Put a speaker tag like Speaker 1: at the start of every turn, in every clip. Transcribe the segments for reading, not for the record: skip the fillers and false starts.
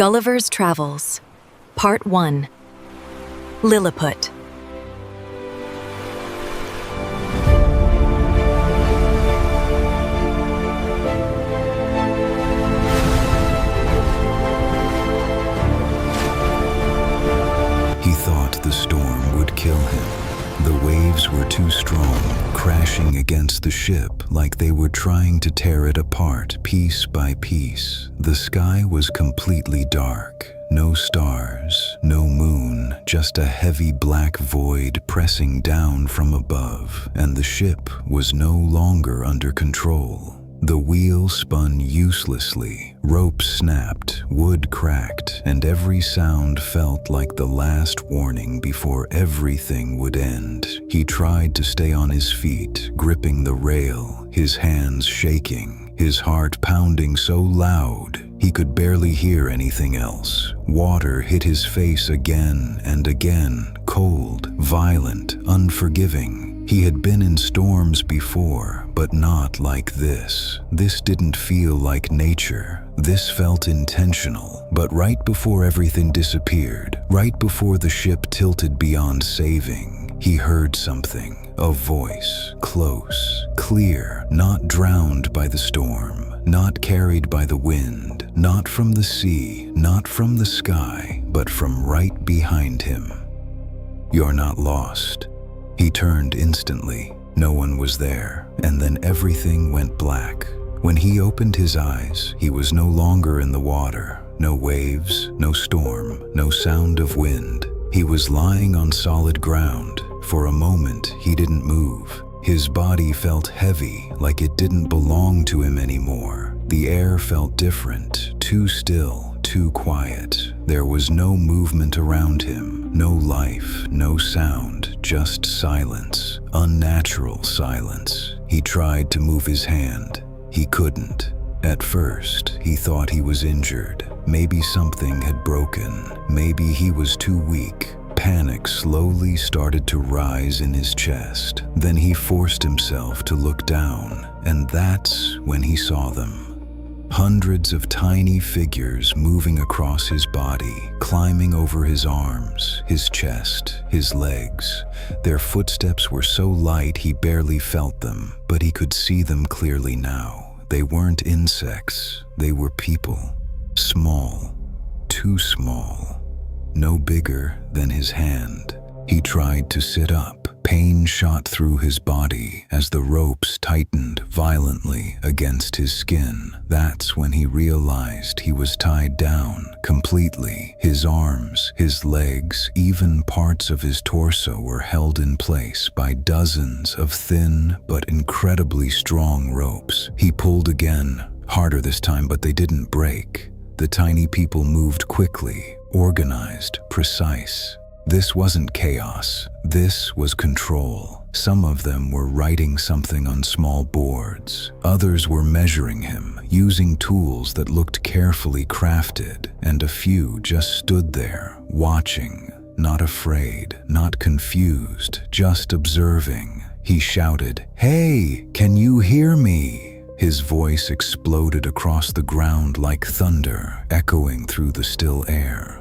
Speaker 1: Gulliver's Travels, Part 1, Lilliput.
Speaker 2: He thought the storm would kill him. The waves were too strong, crashing against the ship like they were trying to tear it apart piece by piece. The sky was completely dark. No stars, no moon, just a heavy black void pressing down from above, and the ship was no longer under control. The wheel spun uselessly, ropes snapped, wood cracked, and every sound felt like the last warning before everything would end. He tried to stay on his feet, gripping the rail, his hands shaking, his heart pounding so loud he could barely hear anything else. Water hit his face again and again, cold, violent, unforgiving. He had been in storms before, but not like this. This didn't feel like nature. This felt intentional. But right before everything disappeared, right before the ship tilted beyond saving, he heard something. A voice, close, clear, not drowned by the storm, not carried by the wind, not from the sea, not from the sky, but from right behind him. "You're not lost." He turned instantly. No one was there, and then everything went black. When he opened his eyes, he was no longer in the water. No waves, no storm, no sound of wind. He was lying on solid ground. For a moment, he didn't move. His body felt heavy, like it didn't belong to him anymore. The air felt different, too still, too quiet. There was no movement around him, no life, no sound, just silence, unnatural silence. He tried to move his hand. He couldn't. At first, he thought he was injured. Maybe something had broken. Maybe he was too weak. Panic slowly started to rise in his chest. Then he forced himself to look down, and that's when he saw them. Hundreds of tiny figures moving across his body, climbing over his arms, his chest, his legs. Their footsteps were so light he barely felt them, but he could see them clearly now. They weren't insects, they were people. Small, too small, no bigger than his hand. He tried to sit up. Pain shot through his body as the ropes tightened violently against his skin. That's when he realized he was tied down completely. His arms, his legs, even parts of his torso were held in place by dozens of thin but incredibly strong ropes. He pulled again, harder this time, but they didn't break. The tiny people moved quickly, organized, precise. This wasn't chaos. This was control. Some of them were writing something on small boards. Others were measuring him, using tools that looked carefully crafted, and a few just stood there, watching, not afraid, not confused, just observing. He shouted, "Hey, can you hear me?" His voice exploded across the ground like thunder, echoing through the still air.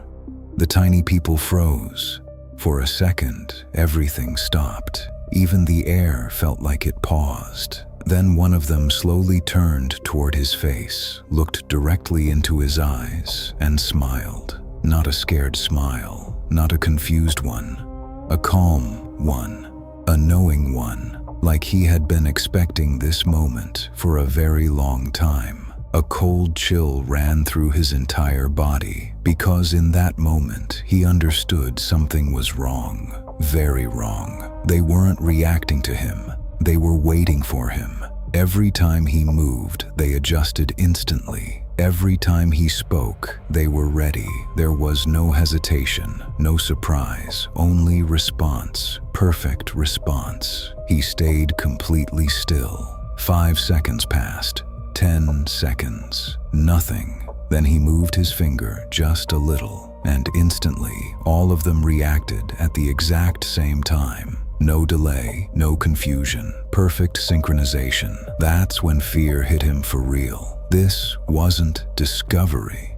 Speaker 2: The tiny people froze. For a second, everything stopped. Even the air felt like it paused. Then one of them slowly turned toward his face, looked directly into his eyes, and smiled. Not a scared smile, not a confused one. A calm one, a knowing one, like he had been expecting this moment for a very long time. A cold chill ran through his entire body, because in that moment he understood something was wrong, very wrong. They weren't reacting to him, they were waiting for him. Every time he moved, they adjusted instantly. Every time he spoke, they were ready. There was no hesitation, no surprise, only response, perfect response. He stayed completely still. 5 seconds passed. 10 seconds. Nothing. Then he moved his finger just a little, and instantly, all of them reacted at the exact same time. No delay, no confusion, perfect synchronization. That's when fear hit him for real. This wasn't discovery.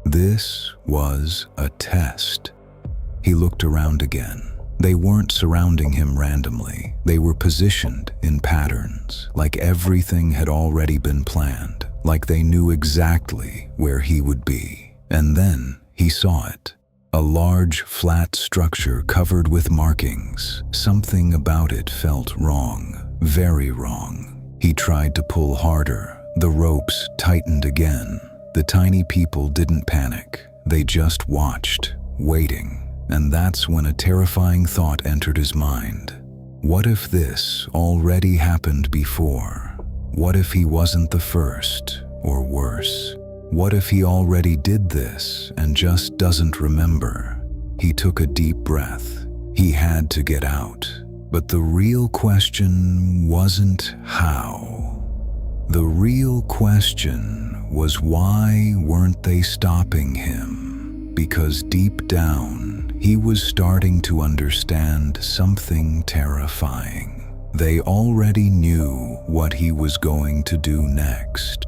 Speaker 2: This was a test. He looked around again. They weren't surrounding him randomly. They were positioned in patterns, like everything had already been planned, like they knew exactly where he would be. And then he saw it. A large, flat structure covered with markings. Something about it felt wrong, very wrong. He tried to pull harder. The ropes tightened again. The tiny people didn't panic. They just watched, waiting. And that's when a terrifying thought entered his mind. What if this already happened before? What if he wasn't the first, or worse? What if he already did this and just doesn't remember? He took a deep breath. He had to get out. But the real question wasn't how. The real question was why weren't they stopping him? Because deep down, he was starting to understand something terrifying. They already knew what he was going to do next.